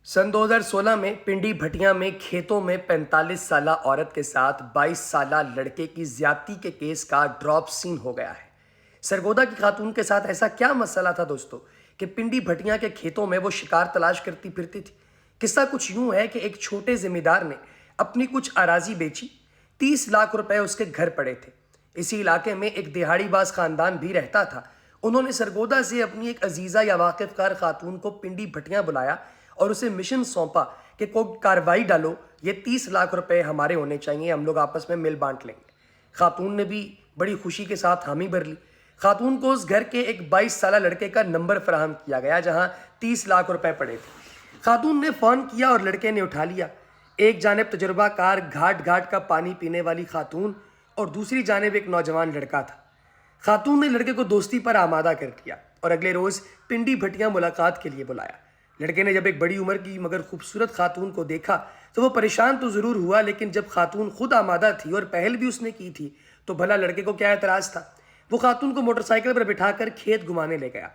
सन 2016 में पिंडी भटिया में खेतों में 45 साला औरत के साथ 22 साला लड़के की ज्यादती के केस का ड्रॉप सीन हो गया है। सरगोदा की खातून के साथ ऐसा क्या मसला था दोस्तों कि पिंडी भटिया के खेतों में वो शिकार तलाश करती फिरती थी। किस्सा कुछ यूं है कि एक छोटे जिम्मेदार ने अपनी कुछ अराजी बेची, 30 लाख रुपए उसके घर पड़े थे। इसी इलाके में एक दिहाड़ीबाज खानदान भी रहता था। उन्होंने सरगोदा से अपनी एक अजीजा या वाकिफकार खातून को पिंडी भटिया बुलाया और उसे मिशन सौंपा कि कोई कार्रवाई डालो, ये 30 लाख रुपए हमारे होने चाहिए, हम लोग आपस में मिल बांट लेंगे। खातून ने भी बड़ी खुशी के साथ हामी भर ली। खातून को उस घर के एक 22 साला लड़के का नंबर फराहम किया गया जहां 30 लाख रुपए पड़े थे। खातून ने फ़ोन किया और लड़के ने उठा लिया। एक जानिब तजुर्बाकार घाट घाट का पानी पीने वाली खातून और दूसरी जानिब एक नौजवान लड़का था। खातून ने लड़के को दोस्ती पर आमादा कर दिया और अगले रोज़ पिंडी भटिया मुलाकात के लिए बुलाया। लड़के ने जब एक बड़ी उम्र की मगर खूबसूरत खातून को देखा तो वो परेशान तो ज़रूर हुआ, लेकिन जब खातून खुद आमादा थी और पहल भी उसने की थी तो भला लड़के को क्या एतराज़ था। वो खातून को मोटरसाइकिल पर बिठाकर खेत घुमाने ले गया।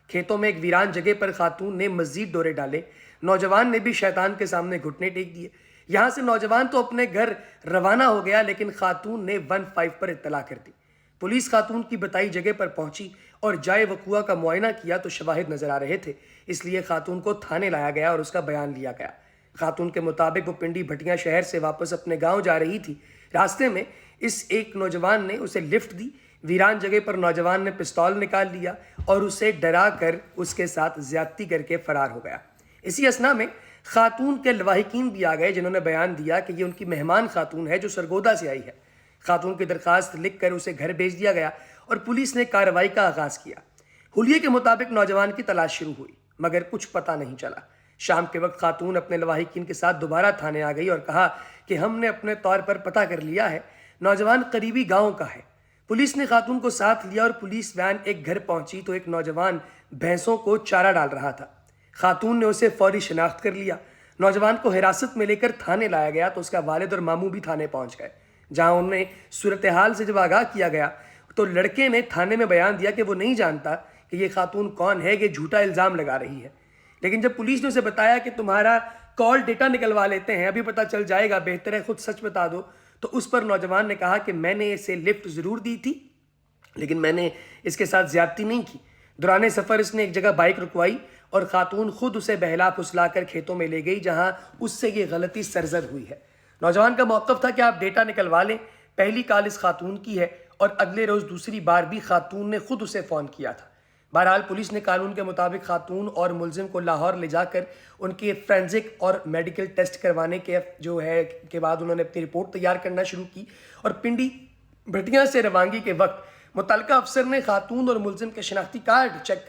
खेतों में एक वीरान जगह पर खातून ने मज़ीद डोरे डाले। नौजवान ने भी शैतान के सामने घुटने टेक दिए। यहाँ से नौजवान तो अपने घर रवाना हो गया, लेकिन खातून ने 15 पर इत्तला कर दी। पुलिस खातून की बताई जगह पर पहुंची और जाए वकुआ का मुआयना किया तो शवाहिद नजर आ रहे थे, इसलिए खातून को थाने लाया गया और उसका बयान लिया गया। खातून के मुताबिक वो पिंडी भटिया शहर से वापस अपने गांव जा रही थी। रास्ते में इस एक नौजवान ने उसे लिफ्ट दी। वीरान जगह पर नौजवान ने पिस्तौल निकाल लिया और उसे डरा कर उसके साथ ज्यादती करके फरार हो गया। इसी असना में खातून के लवाहिकीन भी आ गए, जिन्होंने बयान दिया कि ये उनकी मेहमान खातून है जो सरगोदा से आई है। खातून की दरखास्त लिख कर उसे घर भेज दिया गया और पुलिस ने कार्रवाई का आगाज किया। हुलिये के मुताबिक नौजवान की तलाश शुरू हुई, मगर कुछ पता नहीं चला। शाम के वक्त खातून अपने लवाहिकीन के साथ दोबारा थाने आ गई और कहा कि हमने अपने तौर पर पता कर लिया है, नौजवान करीबी गांव का है। पुलिस ने खातून को साथ लिया और पुलिस वैन एक घर पहुंची तो एक नौजवान भैंसों को चारा डाल रहा था। खातून ने उसे फौरी शिनाख्त कर लिया। नौजवान को हिरासत में लेकर थाने लाया गया तो उसका वालिद और मामू भी थाने पहुंच गए। जहां उन्हें सूरत हाल से जब आगाह किया गया तो लड़के ने थाने में बयान दिया कि वो नहीं जानता कि ये खातून कौन है, ये झूठा इल्ज़ाम लगा रही है। लेकिन जब पुलिस ने उसे बताया कि तुम्हारा कॉल डेटा निकलवा लेते हैं, अभी पता चल जाएगा, बेहतर है खुद सच बता दो, तो उस पर नौजवान ने कहा कि मैंने इसे लिफ्ट ज़रूर दी थी, लेकिन मैंने इसके साथ ज्यादती नहीं की। दौरान सफ़र इसने एक जगह बाइक रुकवाई और खातून खुद उसे बहला फुसला कर खेतों में ले गई, जहां उससे ये गलती सरजद हुई है। नौजवान का मौक़िफ़ था कि आप डेटा निकलवा लें, पहली कॉल इस खातून की है और अगले रोज़ दूसरी बार भी खातून ने खुद उसे फ़ोन किया था। बहरहाल पुलिस ने कानून के मुताबिक खातून और मुलजिम को लाहौर ले जाकर उनके फ्रेंसिक और मेडिकल टेस्ट करवाने के बाद उन्होंने अपनी रिपोर्ट तैयार करना शुरू की और पिंडी भटिया से रवानगी के वक्त मुतल्लिका अफसर ने खातून और मुलजिम के शनाख्ती कार्ड चेक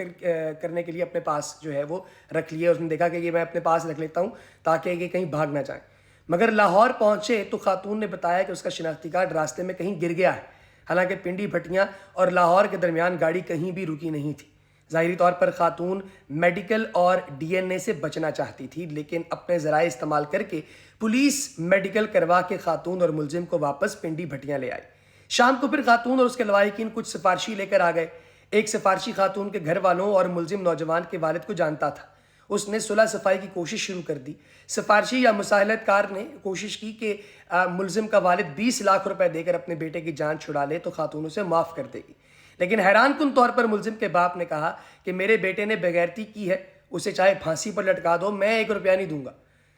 करने के लिए अपने पास वो रख लिए। उसने देखा कि ये मैं अपने पास रख लेता हूँ ताकि ये कहीं भाग ना जाए। मगर लाहौर पहुँचे तो खातून ने बताया कि उसका शनाख्ती कार्ड रास्ते में कहीं गिर गया है। हालांकि पिंडी भटिया और लाहौर के दरमियान गाड़ी कहीं भी रुकी नहीं थी। ज़ाहिरी तौर पर खातून मेडिकल और डीएनए से बचना चाहती थी, लेकिन अपने ज़राए इस्तेमाल करके पुलिस मेडिकल करवा के खातून और मुलजिम को वापस पिंडी भटिया ले आई। शाम को फिर खातून और उसके लवाहिकीन कुछ सिफारशी लेकर आ गए। एक सिफारशी खातून के घर वालों और मुलजिम नौजवान के वालिद को जानता था। उसने सुलह सफाई की कोशिश शुरू कर दी। सिफारशी या मुसाहिलतकार ने कोशिश की कि मुलजिम का वालिद 20 लाख रुपए देकर अपने बेटे की जान छुड़ा ले तो खातून उसे माफ़ कर देगी। लेकिन हैरानकुन तौर पर मुलजिम के बाप ने कहा कि मेरे बेटे ने बेगैरती की है, उसे चाहे फांसी पर लटका दो, मैं 1 रुपया नहीं दूंगा।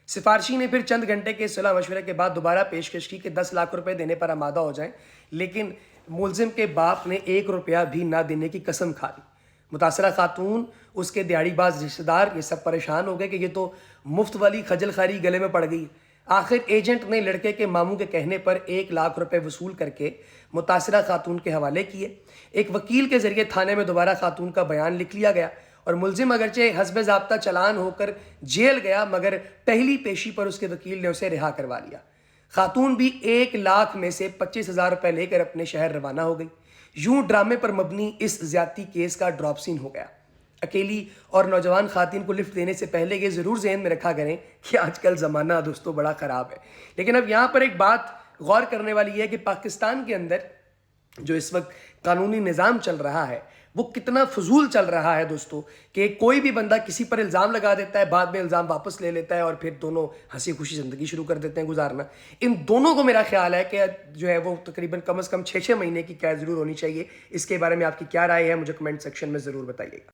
सिफारशी ने फिर चंद घंटे के सुलह मशवरे के बाद दोबारा पेशकश की कि 10 लाख रुपए देने पर आमादा हो जाएं, लेकिन मुलजिम के बाप ने 1 रुपया भी ना देने की कसम खा ली। मुतासरा खातून, उसके दिहाड़ीबाज रिश्तेदार ये सब परेशान हो गए कि ये तो मुफ्त वाली खजल खारी गले में पड़ गई। आखिर एजेंट ने लड़के के मामू के कहने पर 1 लाख रुपए वसूल करके मुतासरा खातून के हवाले किए। एक वकील के जरिए थाने में दोबारा खातून का बयान लिख लिया गया और मुलजिम अगरचे हस्बे ज़ाब्ता चालान होकर जेल गया, मगर पहली पेशी पर उसके वकील ने उसे रिहा करवा लिया। खातून भी 1 लाख में से 25,000 रुपये लेकर अपने शहर रवाना हो गई। यूं ड्रामे पर मबनी इस ज्यादती केस का ड्रॉप सीन हो गया। अकेली और नौजवान खातिन को लिफ्ट देने से पहले ये ज़रूर जहन में रखा करें कि आजकल ज़माना दोस्तों बड़ा ख़राब है। लेकिन अब यहाँ पर एक बात गौर करने वाली है कि पाकिस्तान के अंदर जो इस वक्त कानूनी निज़ाम चल रहा है وہ کتنا فضول چل رہا ہے دوستو کہ کوئی بھی بندہ کسی پر الزام لگا دیتا ہے، بعد میں الزام واپس لے لیتا ہے اور پھر دونوں ہنسی خوشی زندگی شروع کر دیتے ہیں گزارنا. ان دونوں کو میرا خیال ہے کہ جو ہے وہ تقریباً کم از کم 6 مہینے کی قید ضرور ہونی چاہیے. اس کے بارے میں آپ کی کیا رائے ہے مجھے کمنٹ سیکشن میں ضرور بتائیے گا.